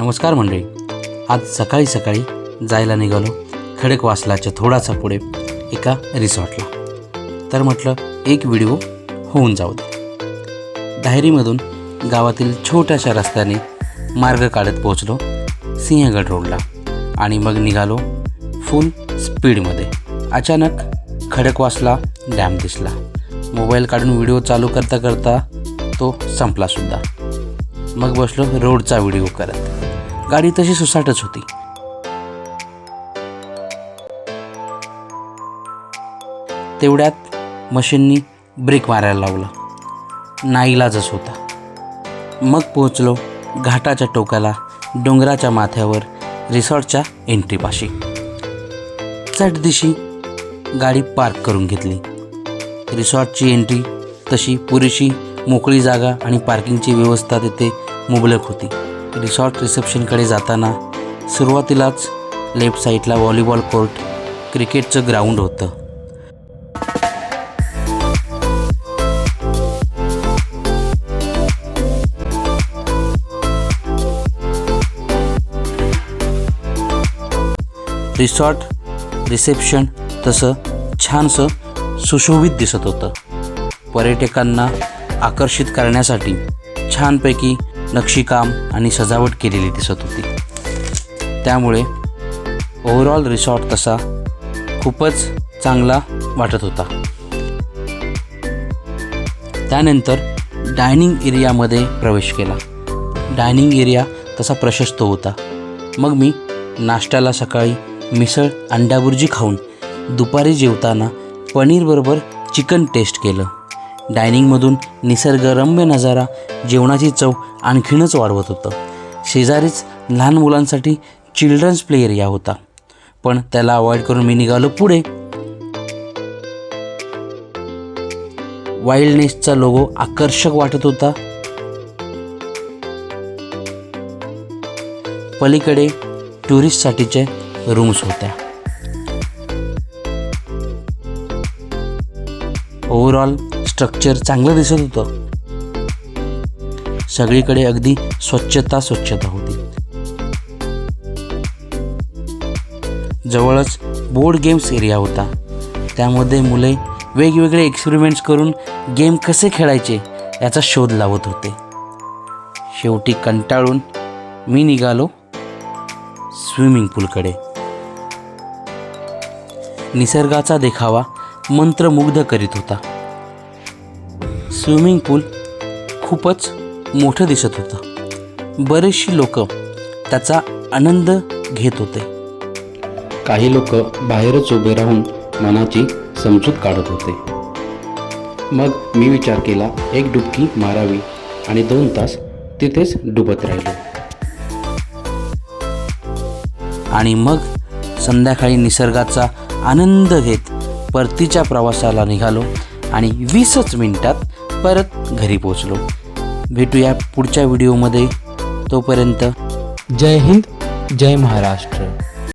नमस्कार मंडळी, आज सकाळी सकाळी जायला निघालो खडकवासलाच्या थोडासा पुढे एका रिसॉर्टला. तर म्हटलं एक व्हिडिओ होऊन जाऊ दे. डायरीमधून गावातील छोट्याशा रस्त्याने मार्ग काढत पोहोचलो सिंहगड रोडला आणि मग निघालो फुल स्पीडमध्ये. अचानक खडकवासला डॅम दिसला. मोबाईल काढून व्हिडिओ चालू करता करता तो संपलासुद्धा. मग बसलो रोडचा व्हिडिओ करत. गाडी तशी सुसाटच होती. तेवढ्यात मशीननी ब्रेक मारायला लावला. नाईलाजच होता. मग पोहोचलो घाटाच्या टोकाला, डोंगराच्या माथ्यावर रिसॉर्टच्या एंट्रीपाशी. चटदिशी गाडी पार्क करून घेतली. रिसॉर्टची एंट्री तशी पुरेशी मोकळी जागा आणि पार्किंगची व्यवस्था तिथे मुबलक होती. रिसॉर्ट रिसेप्शनकडे जाताना सुरुवातीलाच लेफ्ट साईडला व्हॉलीबॉल कोर्ट, क्रिकेटचं ग्राउंड होतं. रिसॉर्ट रिसेप्शन तसं छानसं सुशोभित दिसत होतं. पर्यटकांना आकर्षित करण्यासाठी छानपैकी नक्षीकाम आणि सजावट केलेली दिसत होती. त्यामुळे ओव्हरऑल रिसॉर्ट तसा खूपच चांगला वाटत होता. त्यानंतर डायनिंग एरियामध्ये प्रवेश केला. डायनिंग एरिया तसा प्रशस्त होता. मग मी नाश्त्याला सकाळी मिसळ अंडाबुर्जी खाऊन दुपारी जेवताना पनीरबरोबर चिकन टेस्ट केलं. डायनिंगमधून निसर्गरम्य नजारा जेवणाची चव आणखीनच वाढवत होतं. शेजारीच लहान मुलांसाठी चिल्ड्रन्स प्ले एरिया होता, पण त्याला अवॉइड करून मी निघालो पुढे. वाईल्डनेसचा लोगो आकर्षक वाटत होता. पलीकडे टुरिस्टसाठीचे रूम्स होत्या. ओव्हरऑल स्ट्रक्चर चांगलं दिसत होतं. सगळीकडे अगदी स्वच्छता होती. जवळच बोर्ड गेम्स एरिया होता. त्यामध्ये मुले वेगवेगळे एक्सपेरिमेंट्स करून गेम कसे खेळायचे याचा शोध लावत होते. शेवटी कंटाळून मी निघालो स्विमिंग पूलकडे. निसर्गाचा देखावा मंत्रमुग्ध करीत होता. स्विमिंग पूल खूपच मोठं दिसत होतं. बरेचशी लोक त्याचा आनंद घेत होते. काही लोक बाहेरच उभे राहून मनाची समजूत काढत होते. मग मी विचार केला एक डुबकी मारावी आणि 2 तास तिथेच डुबत राहिलो. आणि मग संध्याकाळी निसर्गाचा आनंद घेत परतीच्या प्रवासाला निघालो आणि 20च मिनिटात परत घरी पोहोचलो. भेटूया पुढच्या व्हिडिओमध्ये. तोपर्यंत जय हिंद, जय महाराष्ट्र.